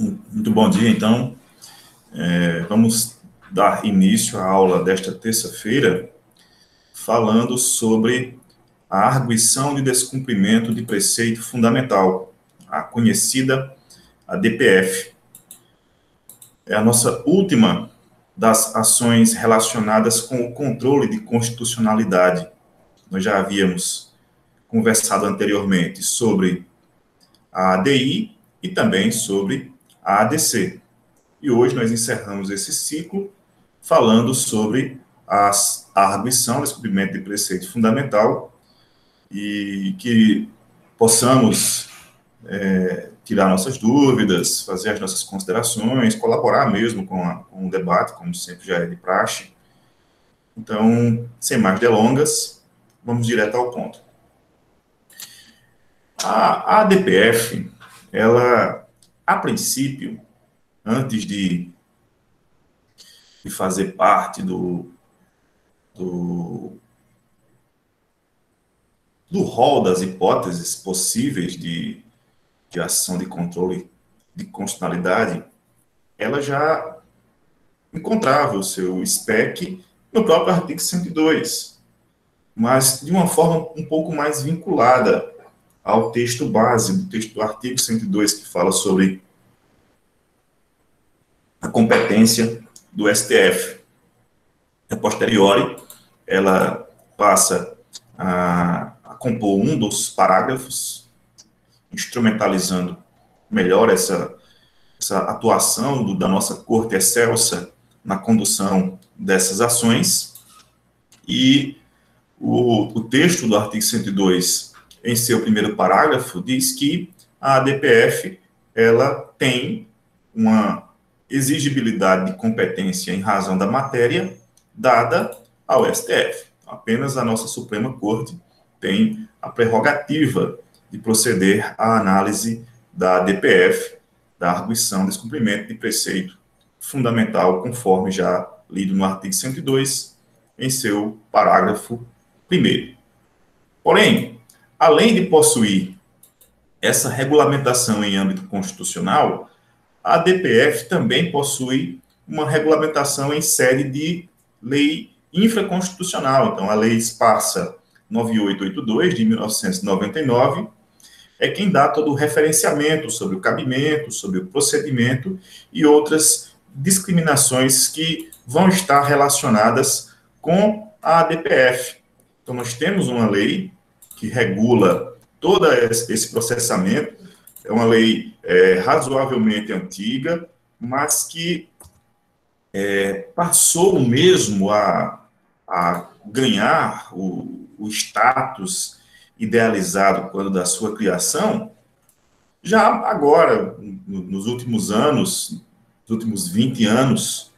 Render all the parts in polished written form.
Muito bom dia, então. Vamos dar início à aula desta terça-feira, falando sobre a arguição de descumprimento de preceito fundamental, a conhecida ADPF. É a nossa última das ações relacionadas com o controle de constitucionalidade. Nós já havíamos conversado anteriormente sobre a ADI e também sobre a ADC. E hoje nós encerramos esse ciclo falando sobre a arguição, descumprimento de preceito fundamental, e que possamos tirar nossas dúvidas, fazer as nossas considerações, colaborar mesmo com o debate, como sempre já é de praxe. Então, sem mais delongas, vamos direto ao ponto. A ADPF, ela, a princípio, antes de fazer parte do rol das hipóteses possíveis de ação de controle de constitucionalidade, ela já encontrava o seu SPEC no próprio artigo 102, mas de uma forma um pouco mais vinculada ao texto base do texto do artigo 102, que fala sobre a competência do STF. A posteriori, ela passa a compor um dos parágrafos, instrumentalizando melhor essa atuação da nossa Corte Excelsa na condução dessas ações, e o texto do artigo 102, em seu primeiro parágrafo, diz que a ADPF ela tem uma exigibilidade de competência em razão da matéria dada ao STF. Apenas a nossa Suprema Corte tem a prerrogativa de proceder à análise da ADPF, da arguição, descumprimento de preceito fundamental, conforme já lido no artigo 102, em seu parágrafo 1º. Porém, além de possuir essa regulamentação em âmbito constitucional, a ADPF também possui uma regulamentação em sede de lei infraconstitucional. Então, a Lei Esparsa 9882, de 1999, é quem dá todo o referenciamento sobre o cabimento, sobre o procedimento e outras discriminações que vão estar relacionadas com a ADPF. Então, nós temos uma lei que regula todo esse processamento, é uma lei razoavelmente antiga, mas que passou mesmo a ganhar o status idealizado quando da sua criação, já agora, nos últimos anos, nos últimos 20 anos,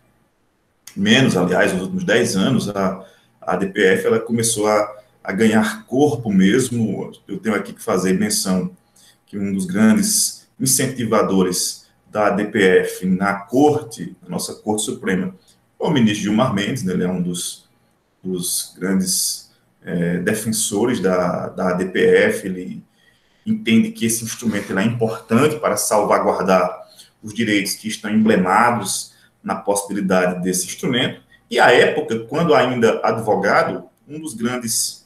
menos, aliás, nos últimos 10 anos, a ADPF ela começou a ganhar corpo mesmo. Eu tenho aqui que fazer menção que um dos grandes incentivadores da ADPF na Corte, na nossa Corte Suprema, é o ministro Gilmar Mendes, né? Ele é um dos grandes defensores da ADPF. Ele entende que esse instrumento é importante para salvaguardar os direitos que estão emblemados na possibilidade desse instrumento. E, à época, quando ainda advogado, um dos grandes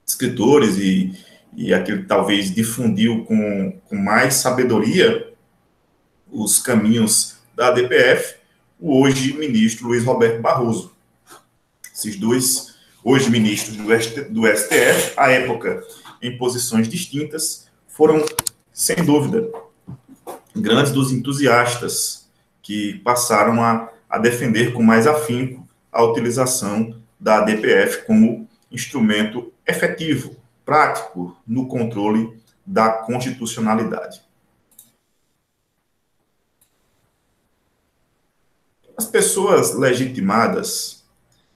escritores e aquele que talvez difundiu com mais sabedoria os caminhos da ADPF, o hoje ministro Luiz Roberto Barroso. Esses dois, hoje ministros do STF, à época em posições distintas, foram, sem dúvida, grandes dos entusiastas que passaram a defender com mais afinco a utilização da ADPF como instrumento efetivo, prático, no controle da constitucionalidade. As pessoas legitimadas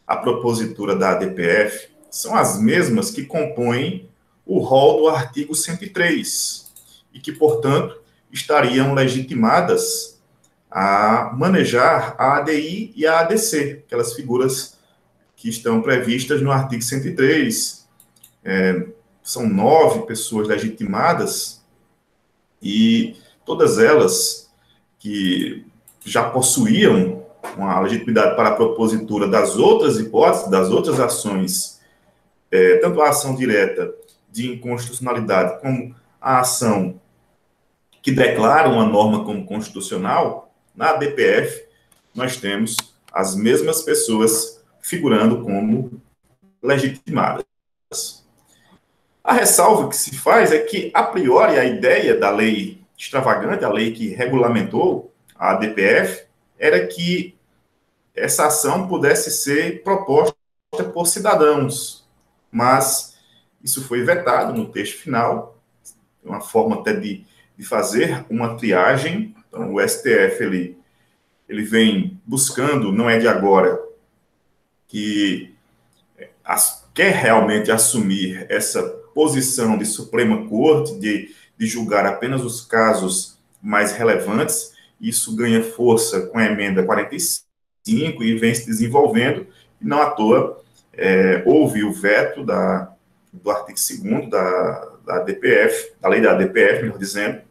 à propositura da ADPF são as mesmas que compõem o rol do artigo 103 e que, portanto, estariam legitimadas a manejar a ADI e a ADC, aquelas figuras que estão previstas no artigo 103. São 9 pessoas legitimadas e todas elas que já possuíam uma legitimidade para a propositura das outras hipóteses, das outras ações, tanto a ação direta de inconstitucionalidade como a ação que declara uma norma como constitucional, na DPF nós temos as mesmas pessoas figurando como legitimadas. A ressalva que se faz é que, a priori, a ideia da lei extravagante, a lei que regulamentou a DPF, era que essa ação pudesse ser proposta por cidadãos, mas isso foi vetado no texto final, uma forma até de fazer uma triagem. Então, o STF, ele vem buscando, não é de agora, que quer realmente assumir essa posição de Suprema Corte, de julgar apenas os casos mais relevantes. Isso ganha força com a emenda 45 e vem se desenvolvendo, e não à toa houve o veto do artigo 2º da DPF, da lei da DPF, melhor dizendo,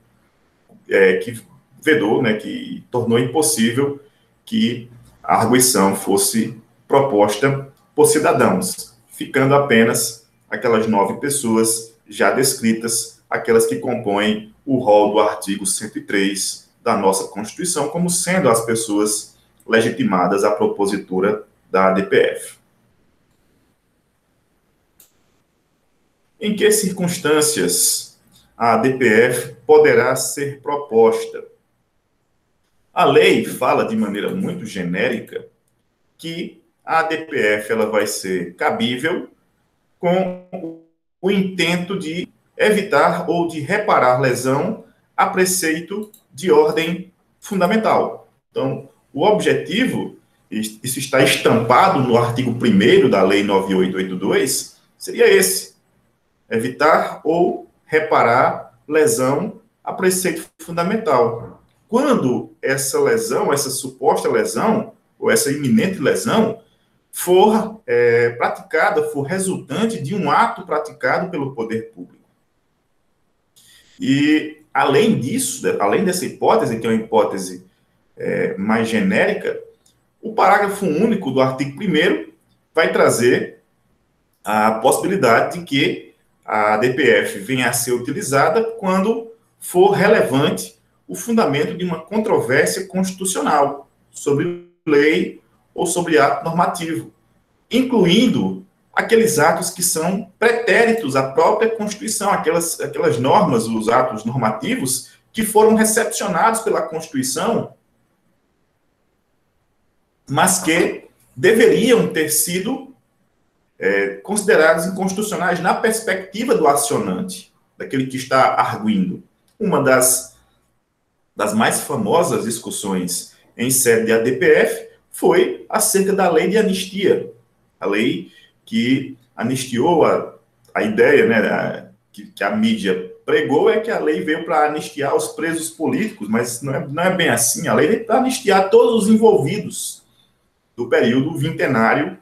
que vedou, né, que tornou impossível que a arguição fosse proposta por cidadãos, ficando apenas aquelas 9 pessoas já descritas, aquelas que compõem o rol do artigo 103 da nossa Constituição, como sendo as pessoas legitimadas à propositura da DPF. Em que circunstâncias a DPF poderá ser proposta? A lei fala de maneira muito genérica que a DPF ela vai ser cabível com o intento de evitar ou de reparar lesão a preceito de ordem fundamental. Então, o objetivo, isso está estampado no artigo 1º da Lei 9882, seria esse: evitar ou reparar lesão a preceito fundamental. Quando essa lesão, essa suposta lesão, ou essa iminente lesão, for praticada, for resultante de um ato praticado pelo poder público. E, além disso, além dessa hipótese, que é uma hipótese mais genérica, o parágrafo único do artigo 1º vai trazer a possibilidade de que a DPF venha a ser utilizada quando for relevante o fundamento de uma controvérsia constitucional sobre lei ou sobre ato normativo, incluindo aqueles atos que são pretéritos à própria Constituição, aquelas normas, os atos normativos que foram recepcionados pela Constituição, mas que deveriam ter sido considerados inconstitucionais na perspectiva do acionante, daquele que está arguindo. Uma das mais famosas discussões em sede de ADPF foi acerca da lei de anistia, a lei que anistiou a ideia, né, que a mídia pregou, é que a lei veio para anistiar os presos políticos, mas não é bem assim. A lei veio para anistiar todos os envolvidos do período vintenário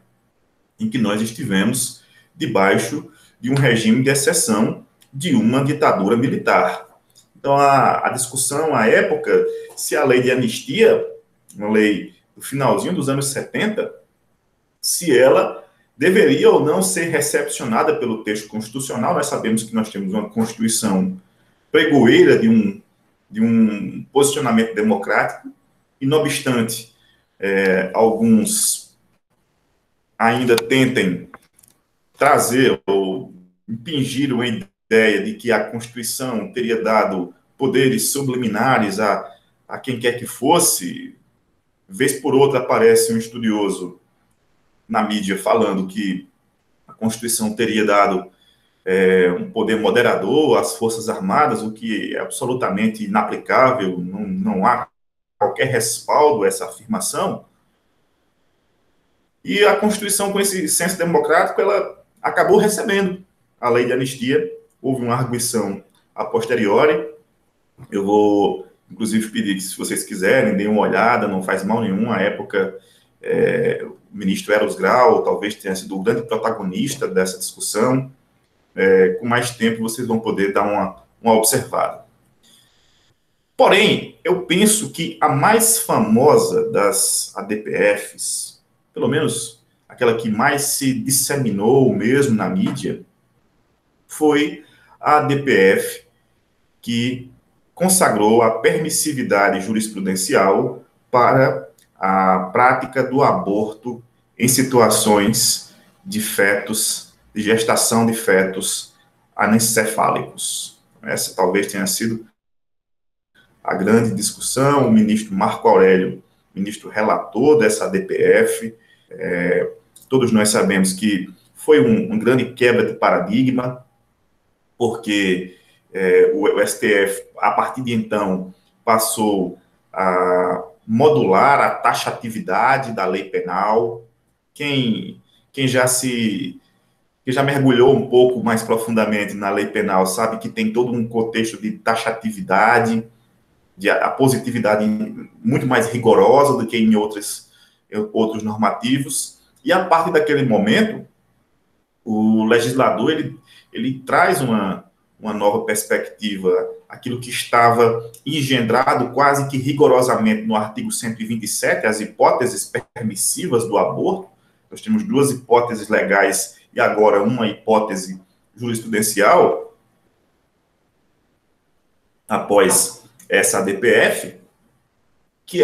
em que nós estivemos debaixo de um regime de exceção de uma ditadura militar. Então, a discussão à época, se a lei de anistia, uma lei do finalzinho dos anos 70, se ela deveria ou não ser recepcionada pelo texto constitucional. Nós sabemos que nós temos uma Constituição pregoeira de um posicionamento democrático, e, não obstante, alguns ainda tentem trazer ou impingir uma ideia de que a Constituição teria dado poderes subliminares a quem quer que fosse. Vez por outra aparece um estudioso na mídia falando que a Constituição teria dado um poder moderador às Forças Armadas, o que é absolutamente inaplicável, não há qualquer respaldo a essa afirmação. E a Constituição, com esse senso democrático, ela acabou recebendo a lei de anistia. Houve uma arguição a posteriori. Eu vou, inclusive, pedir que, se vocês quiserem, deem uma olhada, não faz mal nenhum. À época, o ministro Eros Grau talvez tenha sido o grande protagonista dessa discussão. Com mais tempo, vocês vão poder dar uma observada. Porém, eu penso que a mais famosa das ADPFs, pelo menos aquela que mais se disseminou mesmo na mídia, foi a ADPF que consagrou a permissividade jurisprudencial para a prática do aborto em situações de fetos, de gestação de fetos anencefálicos. Essa talvez tenha sido a grande discussão. O ministro Marco Aurélio, ministro relator dessa ADPF, todos nós sabemos que foi um grande quebra de paradigma, porque o STF, a partir de então, passou a modular a taxatividade da lei penal. Quem já mergulhou um pouco mais profundamente na lei penal sabe que tem todo um contexto de taxatividade, a positividade muito mais rigorosa do que em outros normativos. E a partir daquele momento, o legislador ele traz uma nova perspectiva, aquilo que estava engendrado quase que rigorosamente no artigo 127, as hipóteses permissivas do aborto. Nós temos duas hipóteses legais e agora uma hipótese jurisprudencial após essa ADPF, que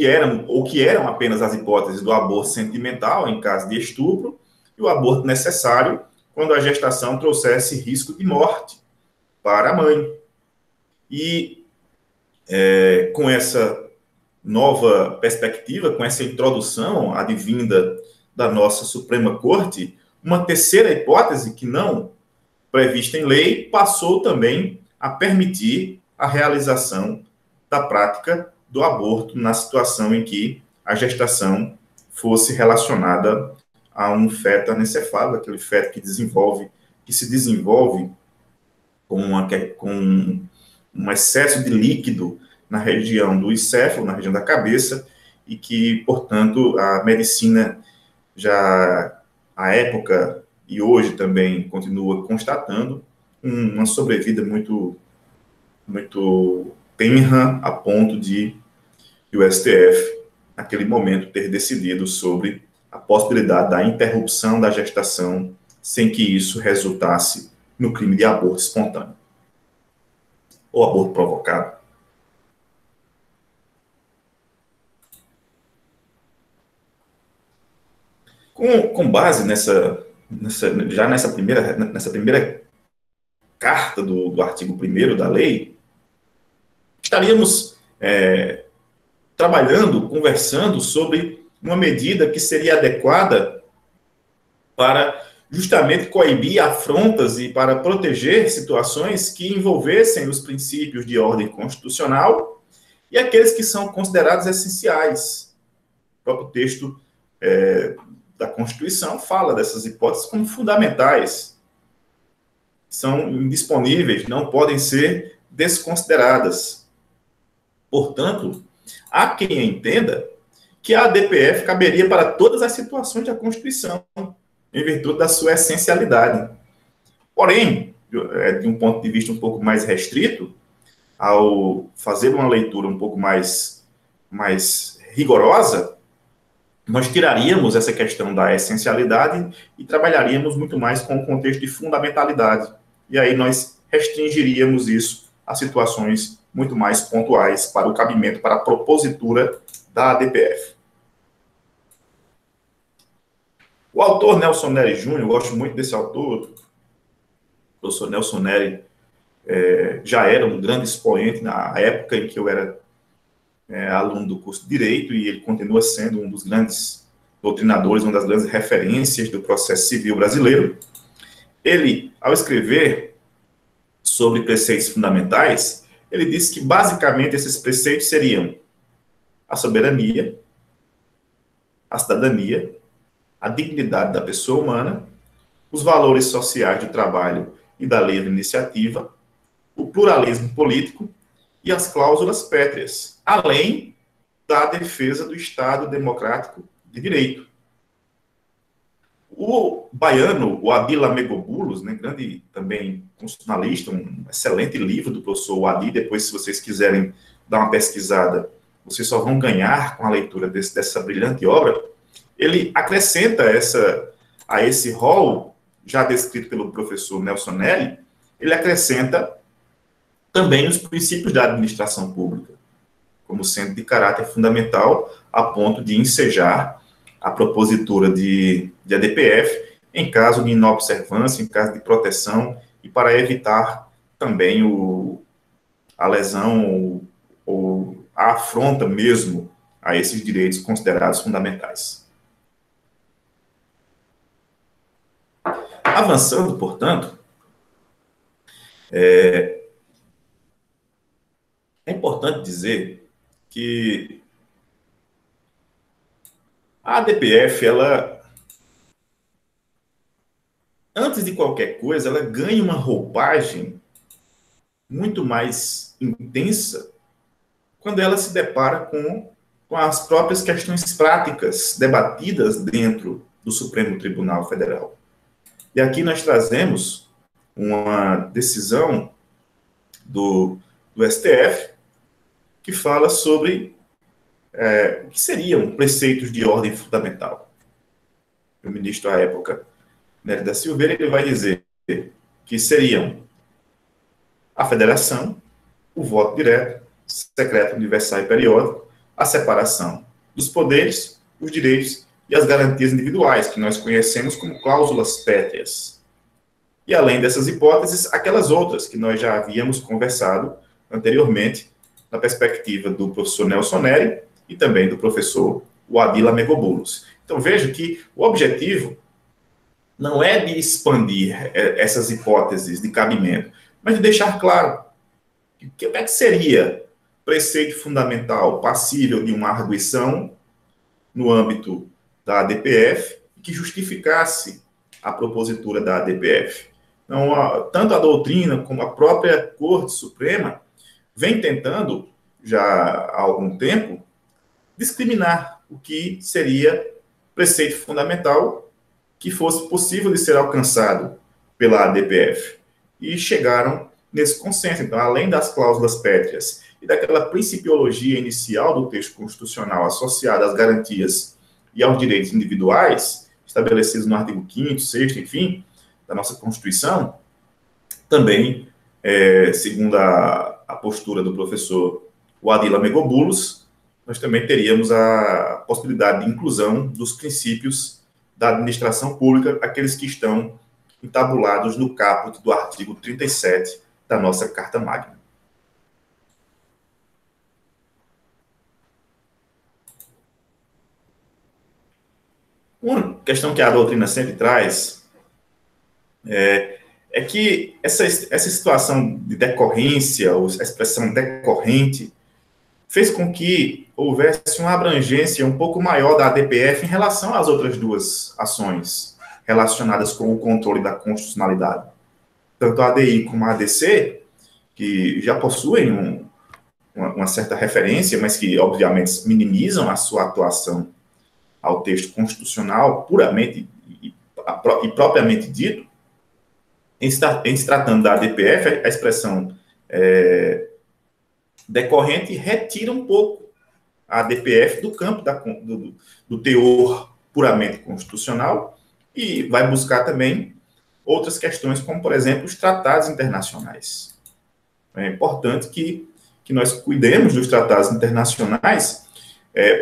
eram apenas as hipóteses do aborto sentimental em caso de estupro e o aborto necessário quando a gestação trouxesse risco de morte para a mãe. E com essa nova perspectiva, com essa introdução advinda da nossa Suprema Corte, uma terceira hipótese que não prevista em lei passou também a permitir a realização da prática do aborto na situação em que a gestação fosse relacionada a um feto anencefálico, aquele feto que se desenvolve com um excesso de líquido na região do encéfalo, na região da cabeça, e que, portanto, a medicina já, à época e hoje também continua constatando uma sobrevida muito, muito tenra, a ponto de o STF, naquele momento, ter decidido sobre a possibilidade da interrupção da gestação sem que isso resultasse no crime de aborto espontâneo ou aborto provocado. Com base nessa primeira carta do artigo 1º da lei, estaríamos trabalhando, conversando sobre uma medida que seria adequada para justamente coibir afrontas e para proteger situações que envolvessem os princípios de ordem constitucional e aqueles que são considerados essenciais. O próprio texto da Constituição fala dessas hipóteses como fundamentais. São indisponíveis, não podem ser desconsideradas. Portanto, há quem entenda que a ADPF caberia para todas as situações da Constituição, em virtude da sua essencialidade. Porém, de um ponto de vista um pouco mais restrito, ao fazer uma leitura um pouco mais rigorosa, nós tiraríamos essa questão da essencialidade e trabalharíamos muito mais com o contexto de fundamentalidade. E aí nós restringiríamos isso a situações muito mais pontuais para o cabimento, para a propositura da ADPF. O autor Nelson Nery Júnior, eu gosto muito desse autor, o professor Nelson Nery já era um grande expoente na época em que eu era aluno do curso de Direito, e ele continua sendo um dos grandes doutrinadores, uma das grandes referências do processo civil brasileiro. Ele, ao escrever sobre preceitos fundamentais, ele disse que, basicamente, esses preceitos seriam a soberania, a cidadania, a dignidade da pessoa humana, os valores sociais do trabalho e da livre iniciativa, o pluralismo político e as cláusulas pétreas, além da defesa do Estado democrático de direito. O baiano, o Adi Lamegoboulos, né, grande também constitucionalista, um excelente livro do professor Adi, depois, se vocês quiserem dar uma pesquisada, vocês só vão ganhar com a leitura dessa brilhante obra. Ele acrescenta a esse rol, já descrito pelo professor Nelson Nelly, ele acrescenta também os princípios da administração pública, como sendo de caráter fundamental, a ponto de ensejar a propositura de ADPF em caso de inobservância, em caso de proteção, e para evitar também a lesão ou a afronta mesmo a esses direitos considerados fundamentais. Avançando, portanto, é importante dizer que a ADPF, ela, antes de qualquer coisa, ela ganha uma roupagem muito mais intensa quando ela se depara com as próprias questões práticas debatidas dentro do Supremo Tribunal Federal. E aqui nós trazemos uma decisão do STF que fala sobre o que seriam preceitos de ordem fundamental. O ministro, à época, Nery da Silveira, ele vai dizer que seriam a federação, o voto direto, secreto, universal e periódico, a separação dos poderes, os direitos e as garantias individuais, que nós conhecemos como cláusulas pétreas. E, além dessas hipóteses, aquelas outras que nós já havíamos conversado anteriormente, na perspectiva do professor Nelson Nelly e também do professor Adi Lamegoboulos. Então, veja que o objetivo não é de expandir essas hipóteses de cabimento, mas de deixar claro o que é que seria preceito fundamental passível de uma arguição no âmbito da ADPF que justificasse a propositura da ADPF. Então, tanto a doutrina como a própria Corte Suprema vem tentando, já há algum tempo, discriminar o que seria preceito fundamental que fosse possível de ser alcançado pela ADPF. E chegaram nesse consenso. Então, além das cláusulas pétreas e daquela principiologia inicial do texto constitucional associada às garantias e aos direitos individuais, estabelecidos no artigo 5º, 6º, enfim, da nossa Constituição, também, segundo a postura do professor Adi Lamegoboulos, nós também teríamos a possibilidade de inclusão dos princípios da administração pública, aqueles que estão entabulados no caput do artigo 37 da nossa Carta Magna. Uma questão que a doutrina sempre traz é que essa situação de decorrência, ou a expressão decorrente, fez com que houvesse uma abrangência um pouco maior da ADPF em relação às outras duas ações relacionadas com o controle da constitucionalidade. Tanto a ADI como a ADC, que já possuem uma certa referência, mas que, obviamente, minimizam a sua atuação ao texto constitucional puramente e propriamente dito, em se tratando da ADPF, a expressão decorrente retira um pouco a ADPF do campo do teor puramente constitucional e vai buscar também outras questões, como, por exemplo, os tratados internacionais. É importante que nós cuidemos dos tratados internacionais,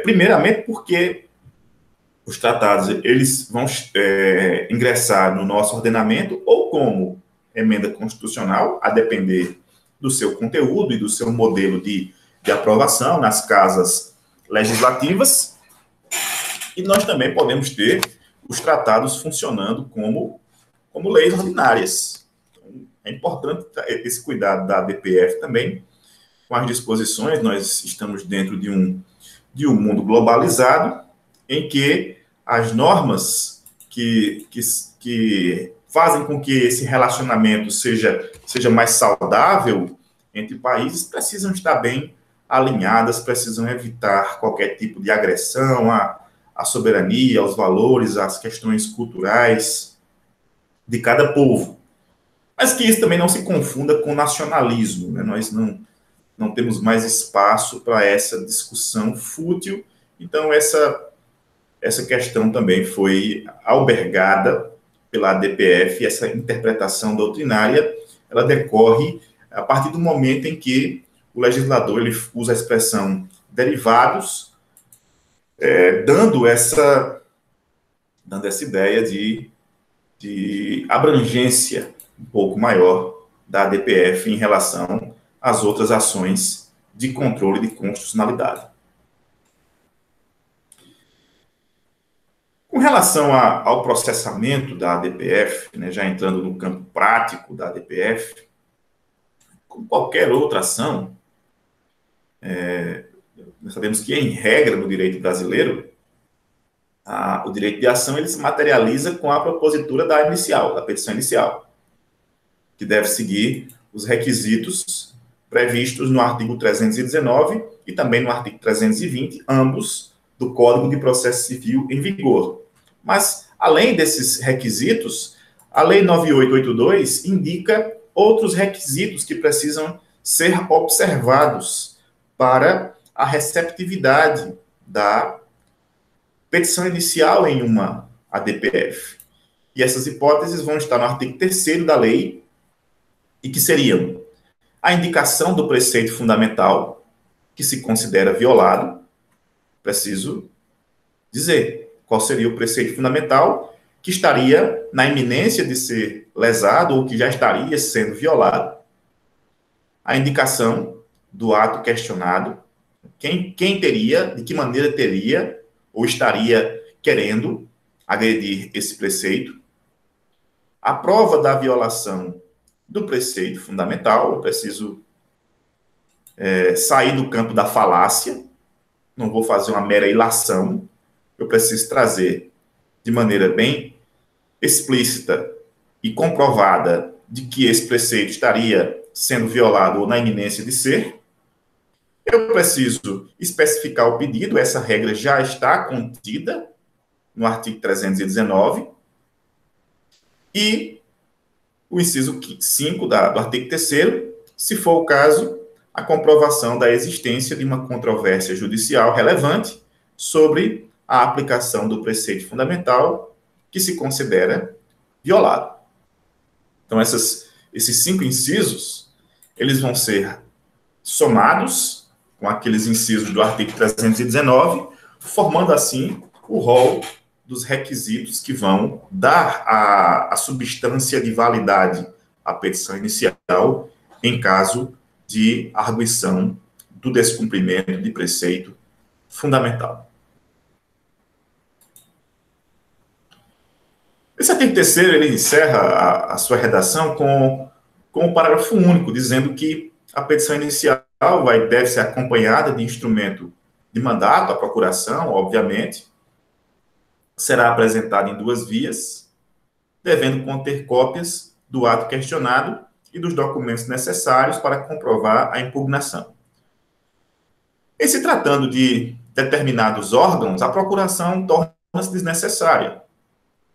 primeiramente porque os tratados eles vão ingressar no nosso ordenamento ou como emenda constitucional, a depender do seu conteúdo e do seu modelo de aprovação nas casas legislativas, e nós também podemos ter os tratados funcionando como leis ordinárias. Então, é importante esse cuidado da ADPF também com as disposições. Nós estamos dentro de um mundo globalizado em que as normas que fazem com que esse relacionamento seja mais saudável entre países precisam estar bem alinhadas, precisam evitar qualquer tipo de agressão à soberania, aos valores, às questões culturais de cada povo. Mas que isso também não se confunda com nacionalismo, né? Nós não temos mais espaço para essa discussão fútil. Então, essa questão também foi albergada pela ADPF, e essa interpretação doutrinária, ela decorre a partir do momento em que o legislador ele usa a expressão derivados, dando essa ideia de abrangência um pouco maior da ADPF em relação às outras ações de controle de constitucionalidade. Com relação ao processamento da ADPF, né, já entrando no campo prático da ADPF, como qualquer outra ação, nós sabemos que, em regra, no direito brasileiro, o direito de ação ele se materializa com a propositura da petição inicial, que deve seguir os requisitos previstos no artigo 319 e também no artigo 320, ambos do Código de Processo Civil em vigor. Mas, além desses requisitos, a Lei 9882 indica outros requisitos que precisam ser observados para a receptividade da petição inicial em uma ADPF. E essas hipóteses vão estar no artigo 3º da lei, e que seriam a indicação do preceito fundamental, que se considera violado. Preciso dizer qual seria o preceito fundamental que estaria na iminência de ser lesado ou que já estaria sendo violado. A indicação do ato questionado, quem teria, de que maneira teria ou estaria querendo agredir esse preceito. A prova da violação do preceito fundamental. Eu preciso sair do campo da falácia, não vou fazer uma mera ilação, eu preciso trazer de maneira bem explícita e comprovada de que esse preceito estaria sendo violado ou na iminência de ser. Eu preciso especificar o pedido, essa regra já está contida no artigo 319, e o inciso 5 do artigo 3º, se for o caso, a comprovação da existência de uma controvérsia judicial relevante sobre a aplicação do preceito fundamental que se considera violado. Então, esses 5 incisos, eles vão ser somados com aqueles incisos do artigo 319, formando, assim, o rol dos requisitos que vão dar a substância de validade à petição inicial em caso de arguição do descumprimento de preceito fundamental. Esse artigo 3º, ele encerra a sua redação com um parágrafo único, dizendo que a petição inicial deve ser acompanhada de instrumento de mandato, a procuração, obviamente, será apresentada em 2 vias, devendo conter cópias do ato questionado e dos documentos necessários para comprovar a impugnação. Em se tratando de determinados órgãos, a procuração torna-se desnecessária.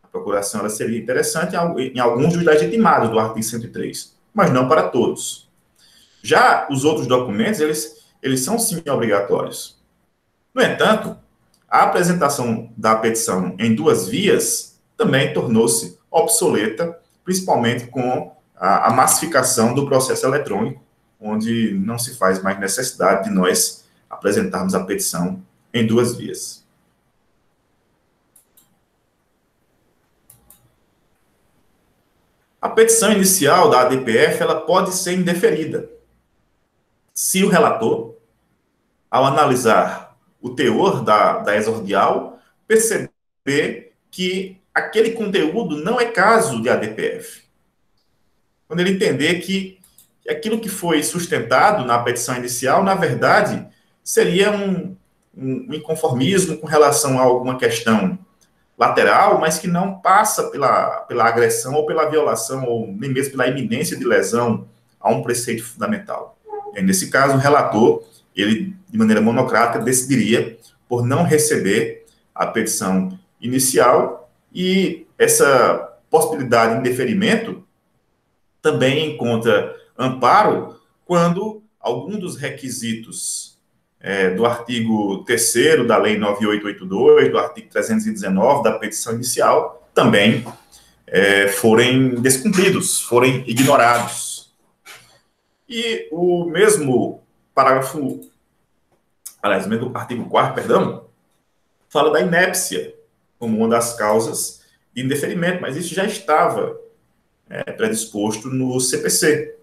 A procuração ela seria interessante em alguns dos legitimados do artigo 103, mas não para todos. Já os outros documentos, eles são sim obrigatórios. No entanto, a apresentação da petição em 2 vias também tornou-se obsoleta, principalmente com a massificação do processo eletrônico, onde não se faz mais necessidade de nós apresentarmos a petição em 2 vias. A petição inicial da ADPF ela pode ser indeferida, se o relator, ao analisar o teor da exordial, perceber que aquele conteúdo não é caso de ADPF. Quando ele entender que aquilo que foi sustentado na petição inicial, na verdade, seria um inconformismo com relação a alguma questão lateral, mas que não passa pela agressão ou pela violação, ou nem mesmo pela iminência de lesão a um preceito fundamental. E nesse caso, o relator, ele, de maneira monocrática, decidiria por não receber a petição inicial, e essa possibilidade de indeferimento também encontra amparo quando algum dos requisitos do artigo 3º da Lei 9882, do artigo 319 da petição inicial, também forem descumpridos, forem ignorados. E o mesmo mesmo artigo 4º, perdão, fala da inépcia como uma das causas de indeferimento, mas isso já estava predisposto no CPC.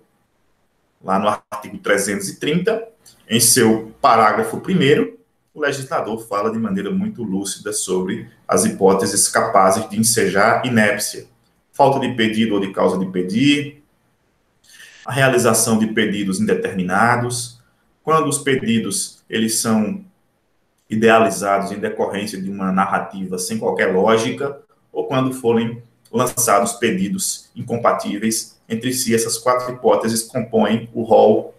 Lá no artigo 330, em seu parágrafo 1º, o legislador fala de maneira muito lúcida sobre as hipóteses capazes de ensejar inépcia, falta de pedido ou de causa de pedir, a realização de pedidos indeterminados, quando os pedidos eles são idealizados em decorrência de uma narrativa sem qualquer lógica, ou quando forem lançados pedidos incompatíveis entre si. Essas 4 hipóteses compõem o rol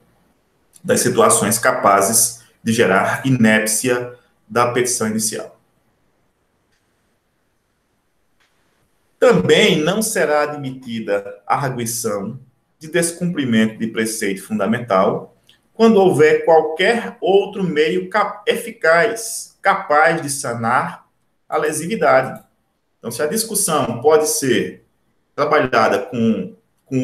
das situações capazes de gerar inépcia da petição inicial. Também não será admitida a arguição de descumprimento de preceito fundamental quando houver qualquer outro meio eficaz, capaz de sanar a lesividade. Então, se a discussão pode ser trabalhada com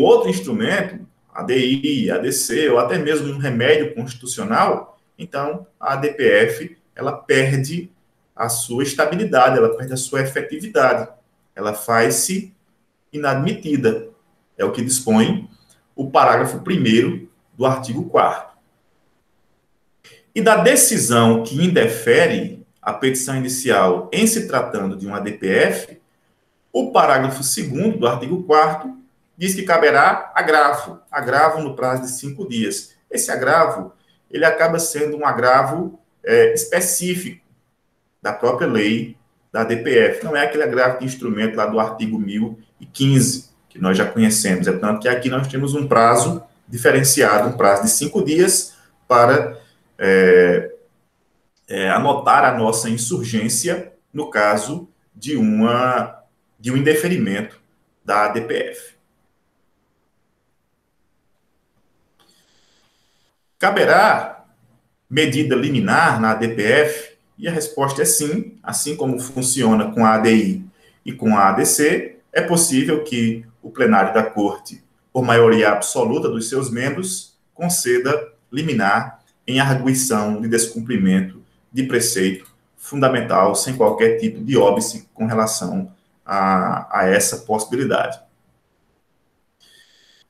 outro instrumento, ADI, ADC, ou até mesmo um remédio constitucional, então a ADPF ela perde a sua estabilidade, ela perde a sua efetividade, ela faz-se inadmitida. É o que dispõe o parágrafo 1º do artigo 4º. E da decisão que indefere a petição inicial em se tratando de uma ADPF, o parágrafo 2º do artigo 4º diz que caberá agravo no prazo de 5 dias. Esse agravo, ele acaba sendo um agravo específico da própria lei da ADPF. Não é aquele agravo de instrumento lá do artigo 1015, que nós já conhecemos. É tanto que aqui nós temos um prazo diferenciado, um prazo de 5 dias para anotar a nossa insurgência no caso de um indeferimento da ADPF. Caberá medida liminar na ADPF? E a resposta é sim, assim como funciona com a ADI e com a ADC, é possível que o plenário da Corte, por maioria absoluta dos seus membros, conceda liminar em arguição de descumprimento de preceito fundamental, sem qualquer tipo de óbice com relação a essa possibilidade.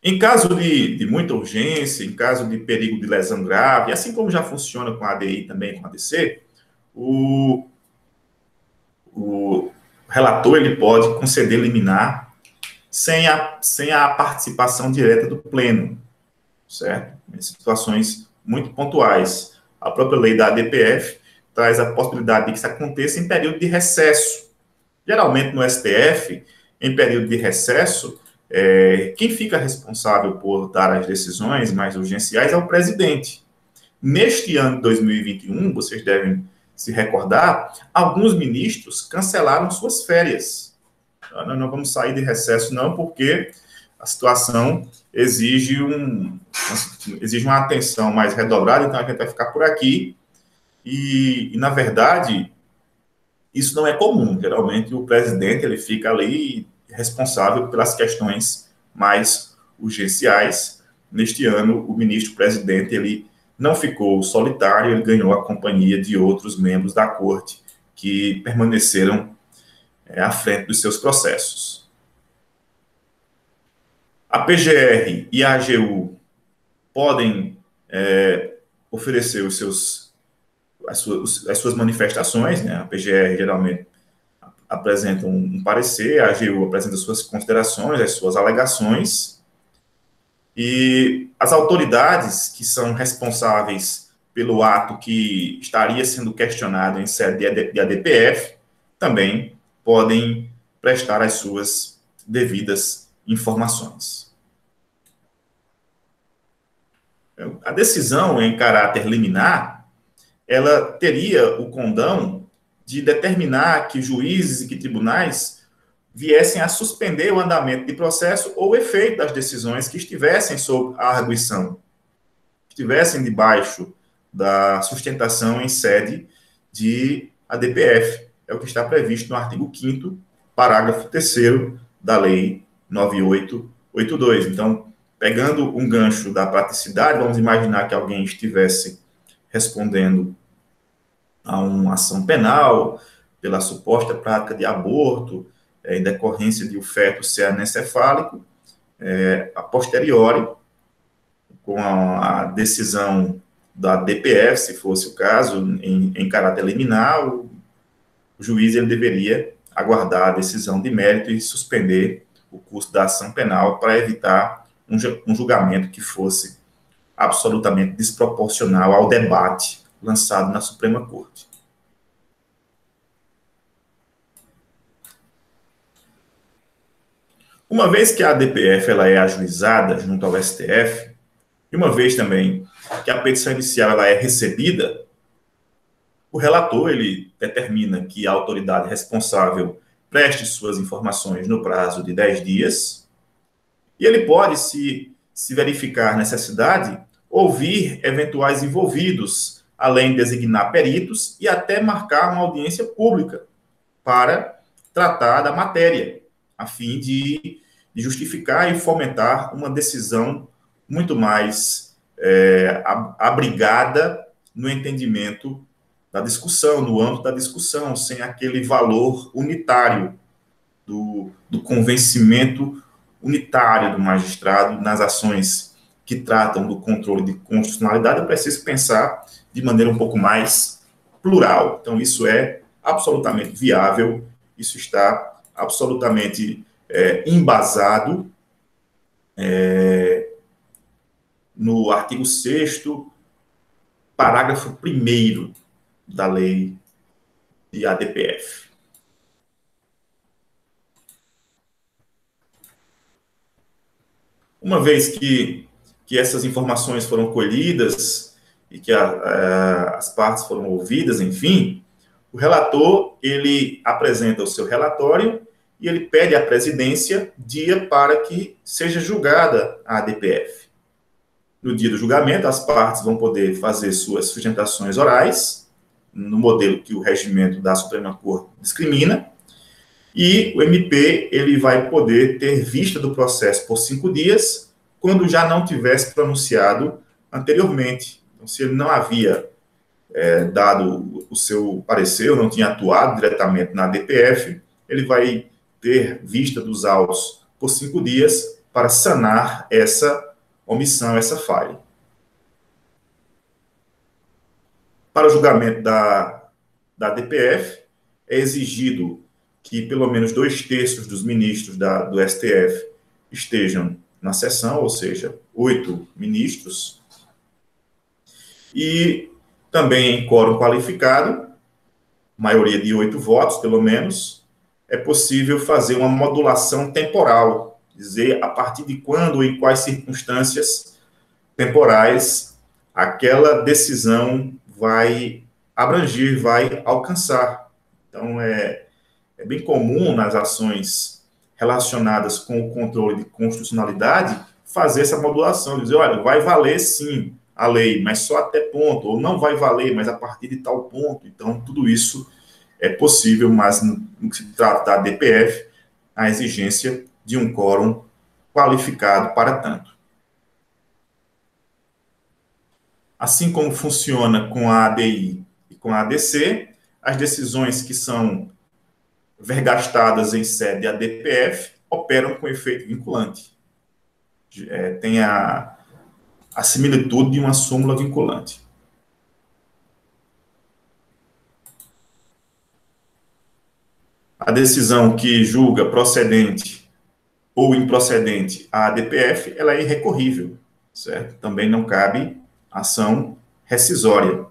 Em caso de muita urgência, em caso de perigo de lesão grave, assim como já funciona com a ADI também, com a ADC, o relator ele pode conceder liminar sem a participação direta do pleno, certo? Em situações muito pontuais. A própria lei da ADPF traz a possibilidade de que isso aconteça em período de recesso. Geralmente no STF, em período de recesso, quem fica responsável por dar as decisões mais urgenciais é o presidente. Neste ano de 2021, vocês devem se recordar, alguns ministros cancelaram suas férias. Nós não vamos sair de recesso, não, porque a situação exige uma atenção mais redobrada, então a gente vai ficar por aqui. E na verdade, isso não é comum. Geralmente, o presidente ele fica ali responsável pelas questões mais urgenciais. Neste ano, o ministro-presidente ele não ficou solitário, ele ganhou a companhia de outros membros da corte que permaneceram à frente dos seus processos. A PGR e a AGU podem oferecer as suas manifestações, né? A PGR geralmente apresenta um parecer, a AGU apresenta suas considerações, as suas alegações, e as autoridades que são responsáveis pelo ato que estaria sendo questionado em sede de ADPF também podem prestar as suas devidas informações. A decisão em caráter liminar, ela teria o condão de determinar que juízes e que tribunais viessem a suspender o andamento de processo ou o efeito das decisões que estivessem sob a arguição, que estivessem debaixo da sustentação em sede de ADPF. É o que está previsto no artigo 5º, parágrafo 3º da Lei 9882. Então, pegando um gancho da praticidade, vamos imaginar que alguém estivesse respondendo a uma ação penal pela suposta prática de aborto, em decorrência de o feto ser anencefálico, a posteriori, com a decisão da DPF, se fosse o caso, em caráter liminar, o juiz ele deveria aguardar a decisão de mérito e suspender o curso da ação penal para evitar um julgamento que fosse absolutamente desproporcional ao debate lançado na Suprema Corte. Uma vez que a ADPF ela é ajuizada junto ao STF, e uma vez também que a petição inicial ela é recebida, o relator ele determina que a autoridade responsável preste suas informações no prazo de 10 dias, e ele pode, se verificar necessidade, ouvir eventuais envolvidos, além de designar peritos e até marcar uma audiência pública para tratar da matéria, a fim de justificar e fomentar uma decisão muito mais abrigada no entendimento da discussão, no âmbito da discussão, sem aquele valor unitário do convencimento unitário do magistrado nas ações que tratam do controle de constitucionalidade. É preciso pensar de maneira um pouco mais plural. Então, isso é absolutamente viável, isso está absolutamente embasado no artigo 6º, parágrafo 1º da lei de ADPF. Uma vez que essas informações foram colhidas e que as partes foram ouvidas, enfim, o relator ele apresenta o seu relatório e ele pede à presidência dia para que seja julgada a ADPF. No dia do julgamento, as partes vão poder fazer suas sustentações orais, no modelo que o regimento da Suprema Corte discrimina, e o MP ele vai poder ter vista do processo por 5 dias, quando já não tivesse pronunciado anteriormente. Então, se ele não havia dado o seu parecer, ou não tinha atuado diretamente na ADPF, ele vai ter vista dos autos por 5 dias para sanar essa omissão, essa falha. Para o julgamento da ADPF, é exigido que pelo menos 2/3 dos ministros do STF estejam na sessão, ou seja, 8 ministros, e também em quórum qualificado, maioria de 8 votos, pelo menos, é possível fazer uma modulação temporal, dizer a partir de quando e quais circunstâncias temporais aquela decisão vai abranger, vai alcançar. Então, é bem comum nas ações relacionadas com o controle de constitucionalidade fazer essa modulação, dizer, olha, vai valer sim a lei, mas só até ponto, ou não vai valer, mas a partir de tal ponto. Então, tudo isso é possível, mas no que se trata da ADPF, a exigência de um quórum qualificado para tanto. Assim como funciona com a ADI e com a ADC, as decisões que são vergastadas em sede ADPF operam com efeito vinculante. Tem a similitude de uma súmula vinculante. A decisão que julga procedente ou improcedente a ADPF, ela é irrecorrível, certo? Também não cabe ação rescisória.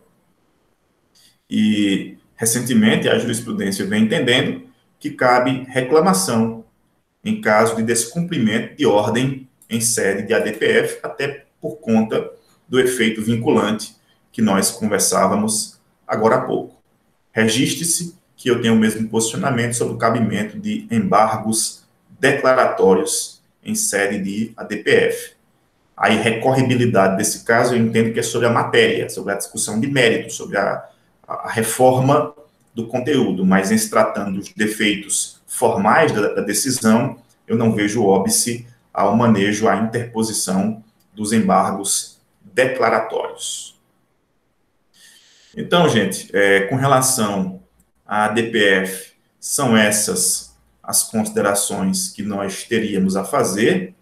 E, recentemente, a jurisprudência vem entendendo que cabe reclamação em caso de descumprimento de ordem em sede de ADPF, até por conta do efeito vinculante que nós conversávamos agora há pouco. Registre-se que eu tenho o mesmo posicionamento sobre o cabimento de embargos declaratórios em sede de ADPF. A irrecorribilidade desse caso, eu entendo que é sobre a matéria, sobre a discussão de mérito, sobre a reforma do conteúdo, mas em se tratando dos defeitos formais da decisão, eu não vejo óbice ao manejo, à interposição dos embargos declaratórios. Então, gente, com relação à DPF, são essas as considerações que nós teríamos a fazer.